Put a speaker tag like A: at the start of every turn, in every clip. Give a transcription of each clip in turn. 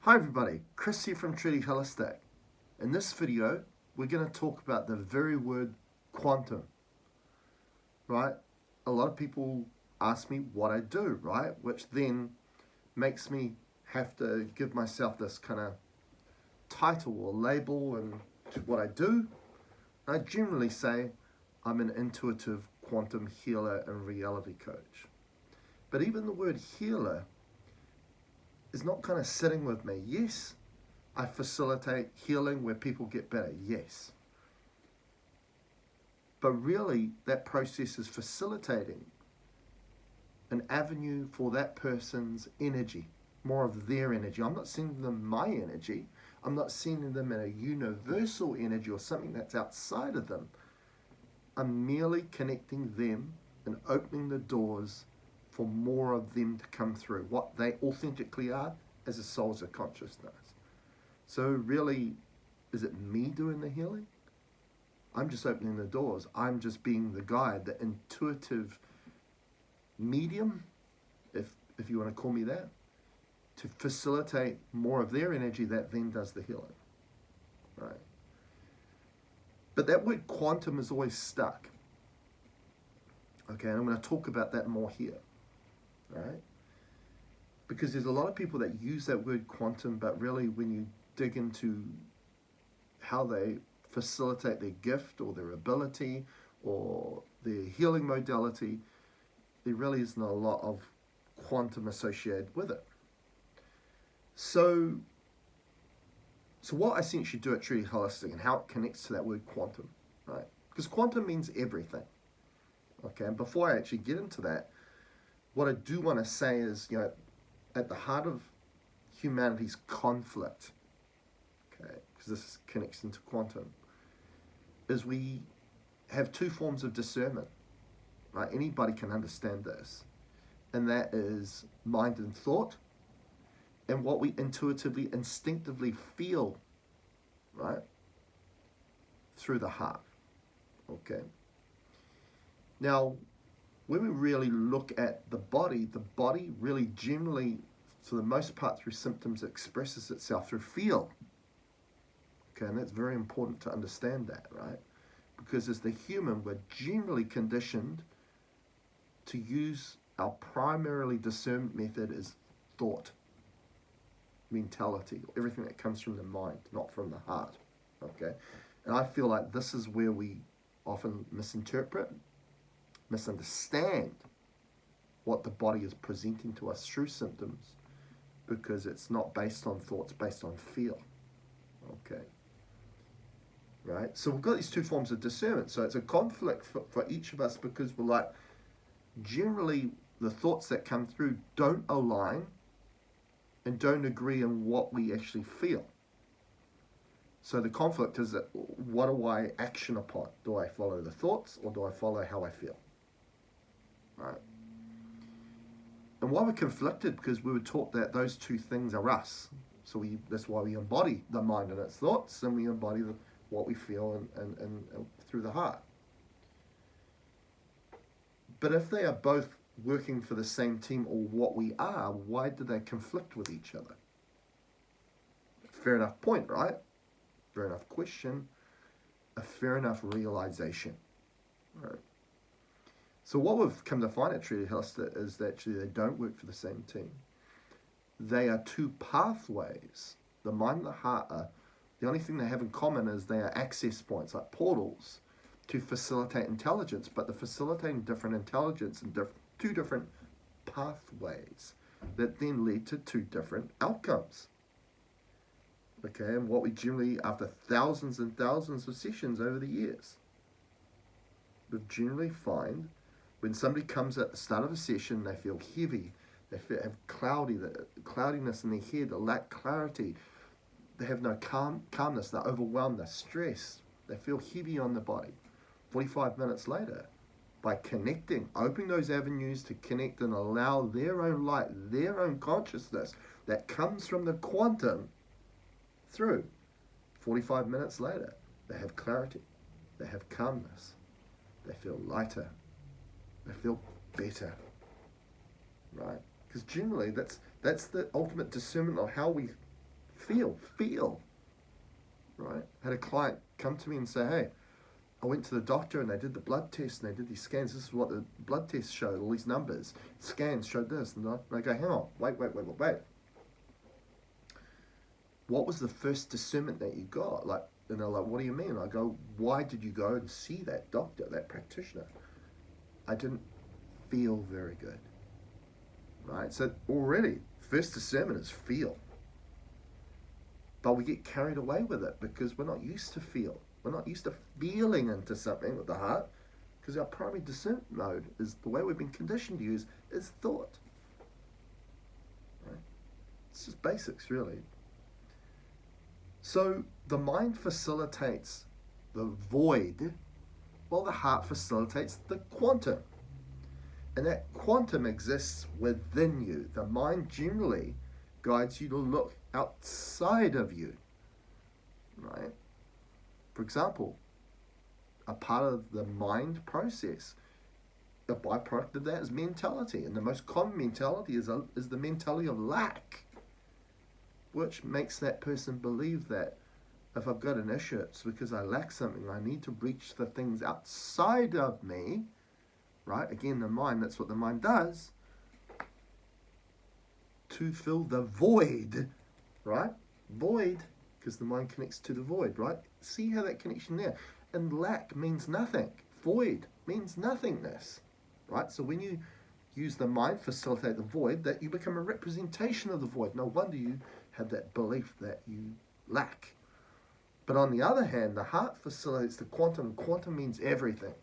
A: Hi everybody, Chris here from Truly Holistic. In this video, we're going to talk about the very word quantum, right? A lot of people ask me what I do, right? Which then makes me have to give myself this kind of title or label and what I do. I generally say I'm an intuitive quantum healer and reality coach. But even the word healer is not kind of sitting with me. Yes, I facilitate healing where people get better, yes. But really, that process is facilitating an avenue for that person's energy, more of their energy. I'm not sending them my energy. I'm not sending them in a universal energy or something that's outside of them. I'm merely connecting them and opening the doors for more of them to come through, what they authentically are as a souls of consciousness. So really, is it me doing the healing? I'm just opening the doors. I'm just being the guide, the intuitive medium, if you want to call me that, to facilitate more of their energy that then does the healing, right? But that word quantum is always stuck. Okay, and I'm going to talk about that more here. Right? Because there's a lot of people that use that word quantum, but really when you dig into how they facilitate their gift or their ability or their healing modality, there really isn't a lot of quantum associated with it. So what I essentially do at Truly Holistic and how it connects to that word quantum, right? Because quantum means everything. Okay, and before I actually get into that, what I do want to say is, at the heart of humanity's conflict, okay, because this connects into quantum, is we have two forms of discernment, right? Anybody can understand this, and that is mind and thought, and what we intuitively, instinctively feel, right, through the heart, okay? Now, when we really look at the body really generally, for the most part through symptoms, expresses itself through feel. Okay, and that's very important to understand that, right? Because as the human, we're generally conditioned to use our primarily discernment method as thought, mentality, everything that comes from the mind, not from the heart, okay? And I feel like this is where we often misunderstand what the body is presenting to us through symptoms, because it's not based on thoughts, based on feel. Okay, right? So we've got these two forms of discernment. So it's a conflict for each of us, because we're like, generally the thoughts that come through don't align and don't agree on what we actually feel. So the conflict is that, what do I action upon? Do I follow the thoughts or do I follow how I feel? Right? And why we're conflicted, because we were taught that those two things are us. So that's why we embody the mind and its thoughts, and we embody what we feel and through the heart. But if they are both working for the same team, or what we are, why do they conflict with each other? Fair enough point, right? Fair enough question. A fair enough realization. Right? So what we've come to find at Truly Holistic is that actually they don't work for the same team. They are two pathways. The mind and the heart are, the only thing they have in common is they are access points, like portals, to facilitate intelligence, but they're facilitating different intelligence in two different pathways that then lead to two different outcomes. Okay, and what we generally, after thousands and thousands of sessions over the years, we generally find when somebody comes at the start of a session, they feel heavy, they have cloudiness in their head, they lack clarity, they have no calmness, they're overwhelmed, they're stressed, they feel heavy on the body. 45 minutes later, by connecting, opening those avenues to connect and allow their own light, their own consciousness that comes from the quantum through, 45 minutes later, they have clarity, they have calmness, they feel lighter, they feel better, right? Because generally that's the ultimate discernment of how we Feel, right? I had a client come to me and say, hey, I went to the doctor and they did the blood test and they did these scans. This is what the blood tests showed, all these numbers. Scans showed this. And I go, hang on, wait. What was the first discernment that you got? Like, and they're like, what do you mean? I go, why did you go and see that doctor, that practitioner? I didn't feel very good, right? So already, first discernment is feel. But we get carried away with it because we're not used to feel. We're not used to feeling into something with the heart because our primary discernment mode is the way we've been conditioned to use is thought. Right? It's just basics, really. So the mind facilitates the void, while the heart facilitates the quantum. And that quantum exists within you. The mind generally guides you to look outside of you, right? For example, a part of the mind process, a byproduct of that is mentality. And the most common mentality is the mentality of lack, which makes that person believe that if I've got an issue, it's because I lack something. I need to reach for things outside of me, right? Again, the mind, that's what the mind does, to fill the void, right? Void, because the mind connects to the void, right? See how that connection there. And lack means nothing. Void means nothingness, right? So when you use the mind, facilitate the void, that you become a representation of the void. No wonder you have that belief that you lack. But on the other hand, the heart facilitates the quantum. Quantum means everything.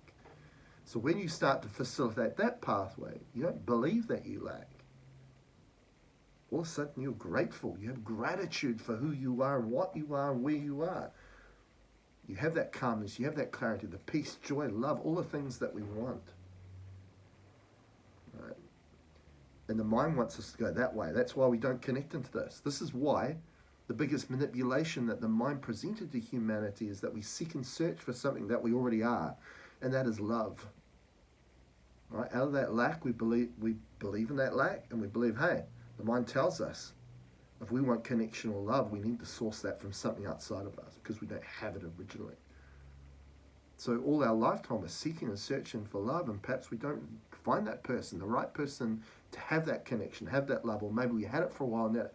A: So when you start to facilitate that pathway, you don't believe that you lack. All of a sudden you're grateful. You have gratitude for who you are and what you are and where you are. You have that calmness, you have that clarity, the peace, joy, love, all the things that we want. Right? And the mind wants us to go that way. That's why we don't connect into this. This is why the biggest manipulation that the mind presented to humanity is that we seek and search for something that we already are, and that is love. Right? Out of that lack, we believe in that lack, and we believe, hey, the mind tells us if we want connection or love, we need to source that from something outside of us because we don't have it originally. So all our lifetime we're seeking and searching for love, and perhaps we don't find that person, the right person to have that connection, have that love, or maybe we had it for a while and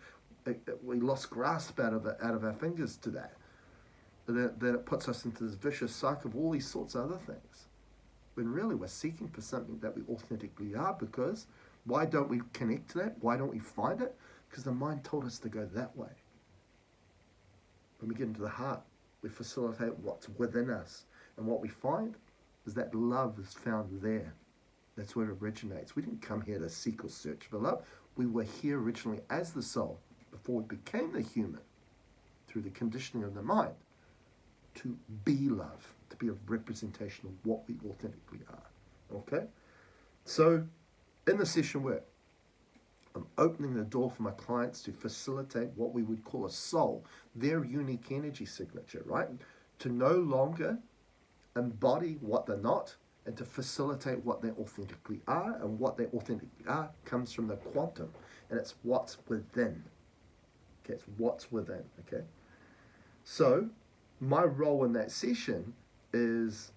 A: we lost grasp out of our fingers to that. Then it puts us into this vicious cycle of all these sorts of other things. When really we're seeking for something that we authentically are, because why don't we connect to that? Why don't we find it? Because the mind told us to go that way. When we get into the heart, we facilitate what's within us. And what we find is that love is found there. That's where it originates. We didn't come here to seek or search for love. We were here originally as the soul, before we became the human, through the conditioning of the mind, to be love, to be a representation of what we authentically are. Okay? So, in the session work, I'm opening the door for my clients to facilitate what we would call a soul, their unique energy signature, right? To no longer embody what they're not, and to facilitate what they authentically are, and what they authentically are comes from the quantum, and it's what's within. Okay, it's what's within, okay? So, my role in that session is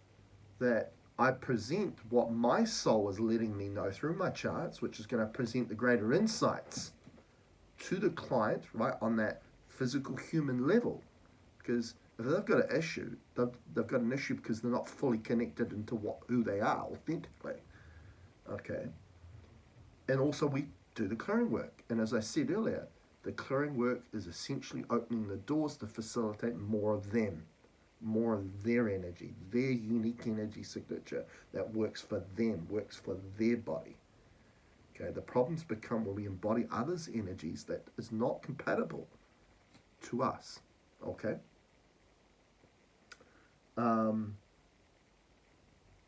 A: that I present what my soul is letting me know through my charts, which is going to present the greater insights to the client, right, on that physical human level. Because if they've got an issue, they've got an issue because they're not fully connected into who they are authentically. Okay? And also we do the clearing work. And as I said earlier, the clearing work is essentially opening the doors to facilitate more of them, more of their energy, their unique energy signature that works for them, works for their body. Okay, the problems become when we embody others' energies that is not compatible to us. Okay?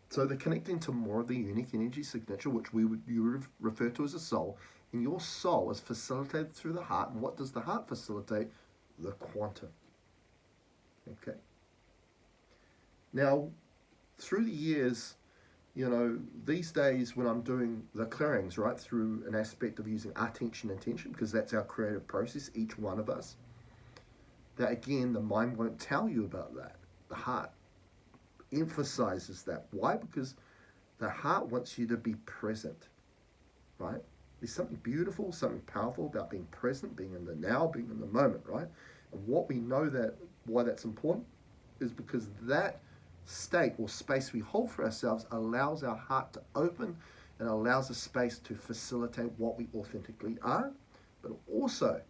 A: So they're connecting to more of the unique energy signature, which you would refer to as a soul. And your soul is facilitated through the heart. And what does the heart facilitate? The quantum. Okay. Now, through the years, these days when I'm doing the clearings, right, through an aspect of using attention and intention, because that's our creative process, each one of us, that again, the mind won't tell you about that. The heart emphasizes that. Why? Because the heart wants you to be present, right? There's something beautiful, something powerful about being present, being in the now, being in the moment, right? And what we know that why that's important is because that state or space we hold for ourselves allows our heart to open and allows a space to facilitate what we authentically are, but also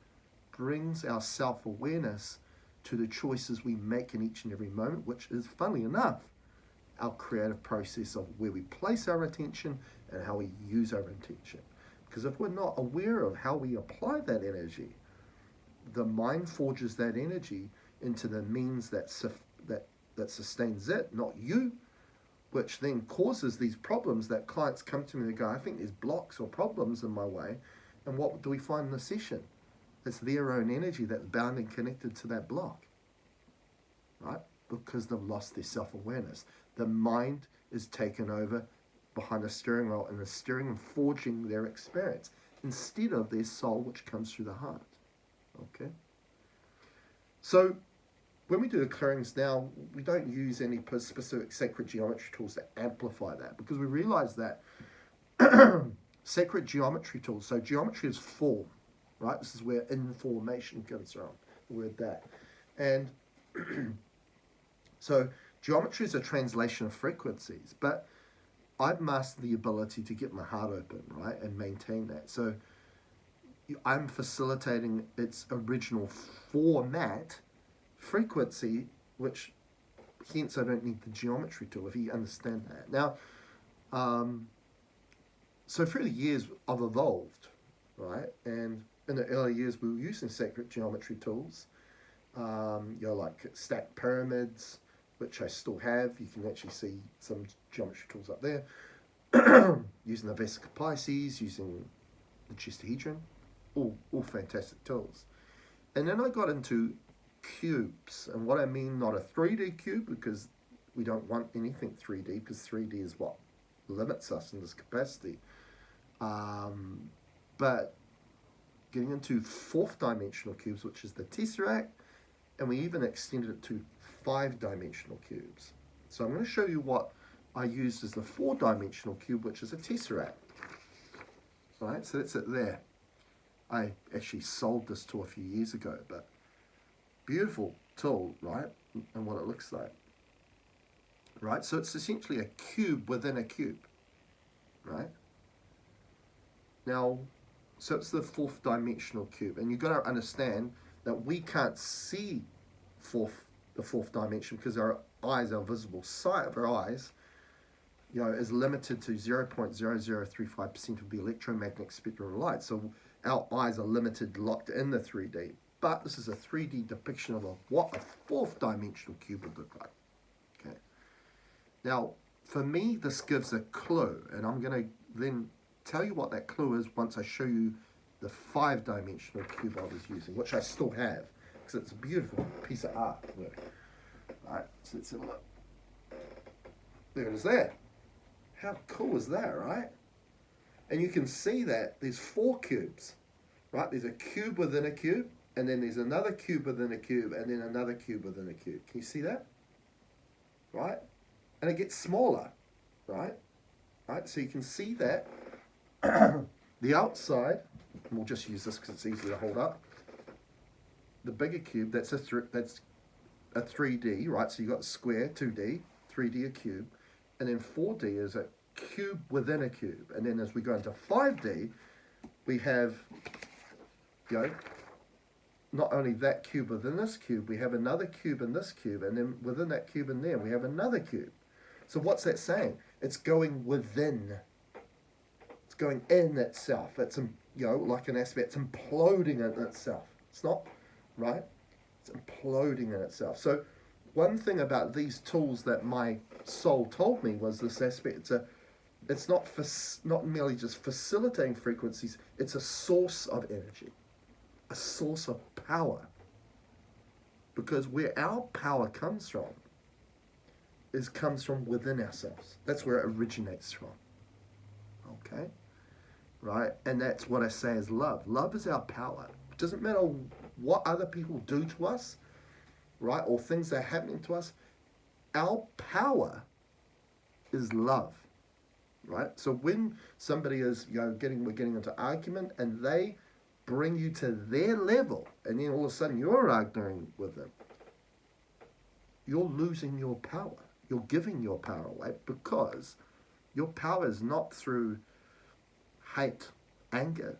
A: brings our self-awareness to the choices we make in each and every moment, which is, funnily enough, our creative process of where we place our attention and how we use our attention. Because if we're not aware of how we apply that energy, the mind forges that energy into the means that sustains it, not you, which then causes these problems that clients come to me and go, I think there's blocks or problems in my way. And what do we find in the session? It's their own energy that's bound and connected to that block, right? Because they've lost their self-awareness. The mind is taken over behind a steering wheel and is steering and forging their experience instead of their soul, which comes through the heart. Okay? So when we do the clearings now, we don't use any specific sacred geometry tools to amplify that, because we realize that sacred geometry tools, so geometry is form, right? This is where information comes from, the word that. And so geometry is a translation of frequencies, but I've mastered the ability to get my heart open, right, and maintain that. So I'm facilitating its original format, frequency, which hence I don't need the geometry tool, if you understand that. Now, so through the years I've evolved, right, and in the early years we were using sacred geometry tools, like stacked pyramids, which I still have. You can actually see some geometry tools up there, using the Vesica Pisces, using the Chestahedron, all fantastic tools. And then I got into cubes, and what I mean, not a 3D cube, because we don't want anything 3D, because 3D is what limits us in this capacity, but getting into fourth dimensional cubes, which is the tesseract, and we even extended it to 5-dimensional cubes. So I'm going to show you what I used as the 4-dimensional cube, which is a tesseract. Right, so that's it there. I actually sold this tool a few years ago, but beautiful tool, right? And what it looks like. Right, so it's essentially a cube within a cube, right? Now, so it's the 4th-dimensional cube, and you've got to understand that we can't see the fourth dimension because our eyes, our visible sight of our eyes, is limited to 0.0035% of the electromagnetic spectrum of light. So our eyes are limited, locked in the 3D. But this is a 3D depiction of what a 4th-dimensional cube would look like. Okay. Now, for me, this gives a clue, and I'm going to then tell you what that clue is once I show you the 5-dimensional cube I was using, which I still have, because it's a beautiful piece of artwork. Right, so let's have a look. There it is there. How cool is that, right? And you can see that there's 4 cubes, right? There's a cube within a cube, and then there's another cube within a cube, and then another cube within a cube. Can you see that? Right? And it gets smaller, right? Right, so you can see that the outside, and we'll just use this because it's easy to hold up. The bigger cube, that's a 3D, right? So you've got square, 2D, 3D, a cube, and then 4D is a cube within a cube. And then as we go into 5D, we have, not only that cube within this cube, we have another cube in this cube, and then within that cube in there, we have another cube. So what's that saying? It's going within. It's going in itself. It's, like an aspect, it's imploding in itself. It's not, right? It's imploding in itself. So one thing about these tools that my soul told me was this aspect. It's not merely just facilitating frequencies. It's a source of energy, a source of power. Because where our power comes from comes from within ourselves. That's where it originates from. Okay, right? And that's what I say is love. Love is our power. It doesn't matter what other people do to us right, or things that are happening to us, our power is love, right? So when somebody is, we're getting into argument and they bring you to their level, and then all of a sudden you're arguing with them, you're losing your power. You're giving your power away, because your power is not through hate, anger,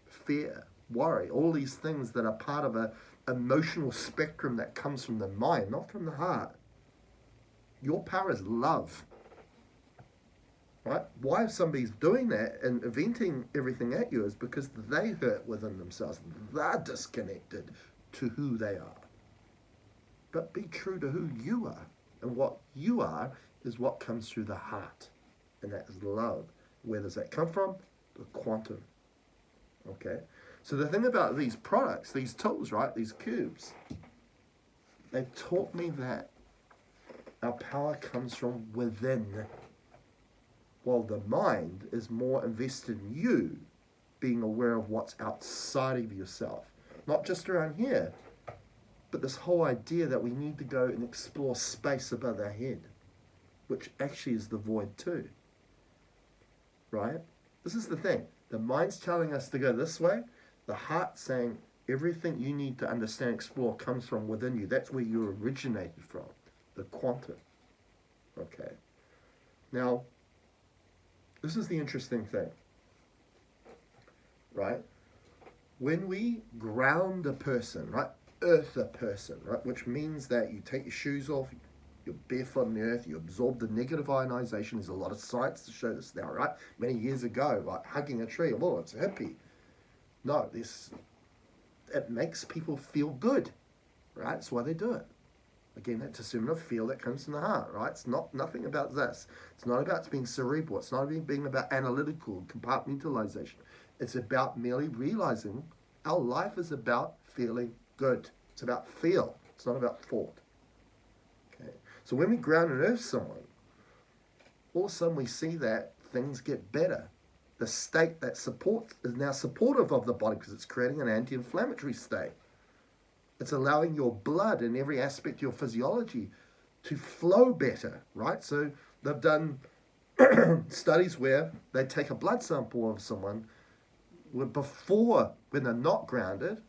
A: fear, worry, all these things that are part of a emotional spectrum that comes from the mind, not from the heart. Your power is love. Right? Why if somebody's doing that and venting everything at you is because they hurt within themselves. They're disconnected to who they are. But be true to who you are. And what you are is what comes through the heart. And that is love. Where does that come from? The quantum. Okay? So the thing about these products, these tools, right? These cubes, they've taught me that our power comes from within, while the mind is more invested in you being aware of what's outside of yourself. Not just around here, but this whole idea that we need to go and explore space above our head, which actually is the void too. Right? This is the thing. The mind's telling us to go this way. The heart saying everything you need to understand, explore, comes from within you. That's where you originated from. The quantum. Okay. Now, this is the interesting thing. Right? When we ground a person, right? Earth a person, right? Which means that you take your shoes off, you're barefoot on the earth, you absorb the negative ionization. There's a lot of science to show this now, right? Many years ago, like hugging a tree, well, it's hippie. No, it makes people feel good, right? That's why they do it. Again, that discernment of feel that comes from the heart, right? It's nothing about this. It's not about being cerebral. It's not being about analytical compartmentalization. It's about merely realizing our life is about feeling good. It's about feel. It's not about thought. Okay. So when we ground and earth someone, all of a sudden we see that things get better. The state that supports is now supportive of the body because it's creating an anti-inflammatory state. It's allowing your blood and every aspect of your physiology to flow better, right? So they've done studies where they take a blood sample of someone before, when they're not grounded,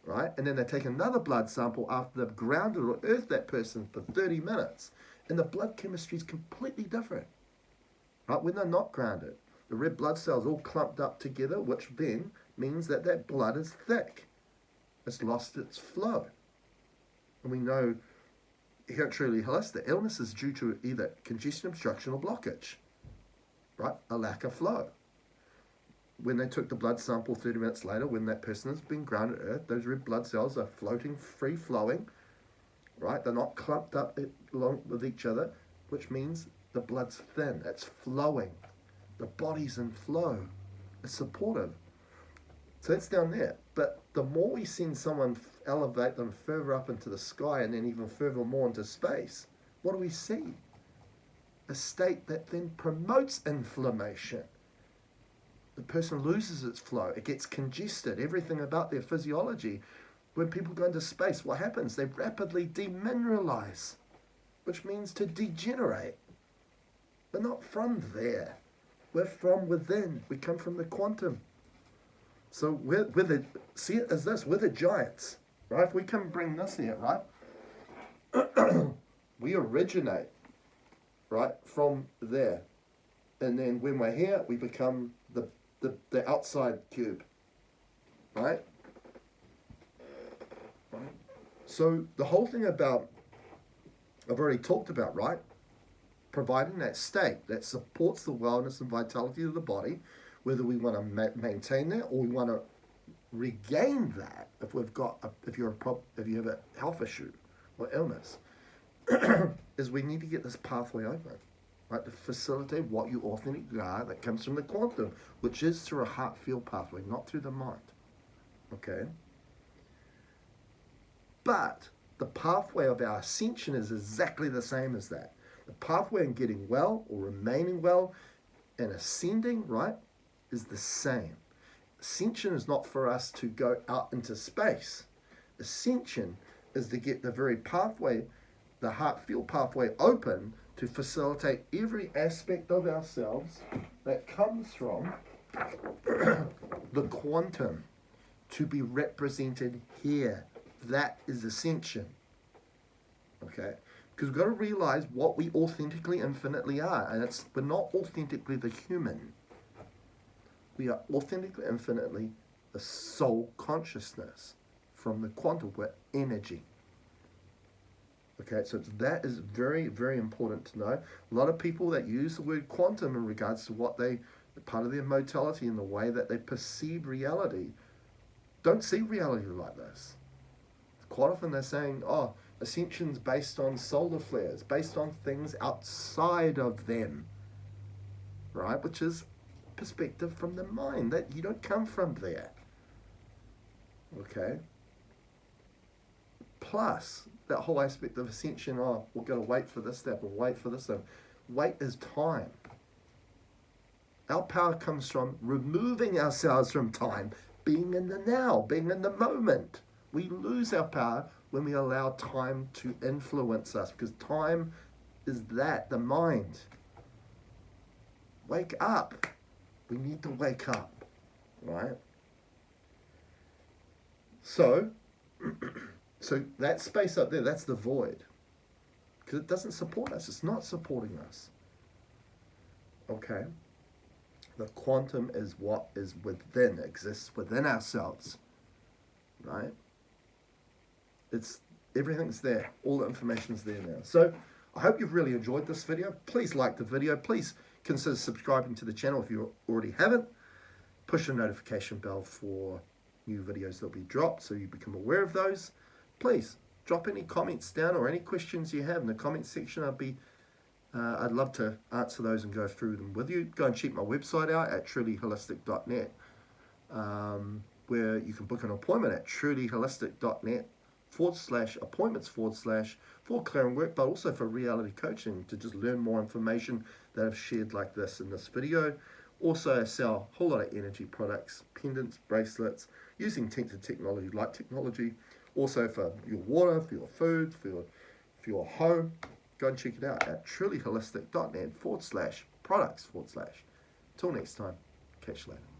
A: right? And then they take another blood sample after they've grounded or earthed that person for 30 minutes. And the blood chemistry is completely different, right? When they're not grounded, the red blood cells all clumped up together, which then means that that blood is thick. It's lost its flow. And we know here at Truly Holistic, illness is due to either congestion, obstruction, or blockage, right? A lack of flow. When they took the blood sample 30 minutes later, when that person has been grounded to earth, those red blood cells are floating, free-flowing, right? They're not clumped up along with each other, which means the blood's thin, it's flowing. The body's in flow. It's supportive. So that's down there. But the more we send someone, elevate them further up into the sky and then even further more into space, what do we see? A state that then promotes inflammation. The person loses its flow. It gets congested. Everything about their physiology. When people go into space, what happens? They rapidly demineralize, which means to degenerate. We're not from there. We're from within. We come from the quantum. So see it as this, we're the giants, right? If we can bring this here, right? We originate, right, from there. And then when we're here, we become the outside cube, right? So the whole thing about, I've already talked about, right? Providing that state that supports the wellness and vitality of the body, whether we want to maintain that or we want to regain that if you have a health issue or illness, is we need to get this pathway open, right, to facilitate what you authentically are that comes from the quantum, which is through a heart-feel pathway, not through the mind. Okay? But the pathway of our ascension is exactly the same as that. The pathway in getting well or remaining well and ascending, right, is the same. Ascension is not for us to go out into space. Ascension is to get the very pathway, the heart-field pathway open to facilitate every aspect of ourselves that comes from the quantum to be represented here. That is ascension. Okay? Because we've got to realize what we authentically, infinitely are. And we're not authentically the human. We are authentically, infinitely the soul consciousness from the quantum. We're energy. Okay, so that is very, very important to know. A lot of people that use the word quantum in regards to what they, part of their modality and the way that they perceive reality, don't see reality like this. Quite often they're saying, oh, ascension's based on solar flares, based on things outside of them, right? Which is perspective from the mind, that you don't come from there. Okay? Plus, that whole aspect of ascension, oh, we're going to wait for this step and wait for this step. Wait is time. Our power comes from removing ourselves from time, being in the now, being in the moment. We lose our power when we allow time to influence us, because time is that, the mind. Wake up. We need to wake up, right? So that space up there, that's the void, because it doesn't support us. It's not supporting us. Okay? The quantum is what is within, exists within ourselves, right? It's everything's there. All the information's there now. So I hope you've really enjoyed this video. Please like the video. Please consider subscribing to the channel if you already haven't. Push the notification bell for new videos that'll be dropped so you become aware of those. Please drop any comments down or any questions you have in the comment section. I'd love to answer those and go through them with you. Go and check my website out at trulyholistic.net, where you can book an appointment at trulyholistic.net/appointments/ for clearing work, but also for reality coaching, to just learn more information that I've shared like this in this video. Also, I sell a whole lot of energy products, pendants, bracelets, using tincture technology, light technology, also for your water, for your food, for your home. Go and check it out at trulyholistic.net/products/. Till next time, catch you later.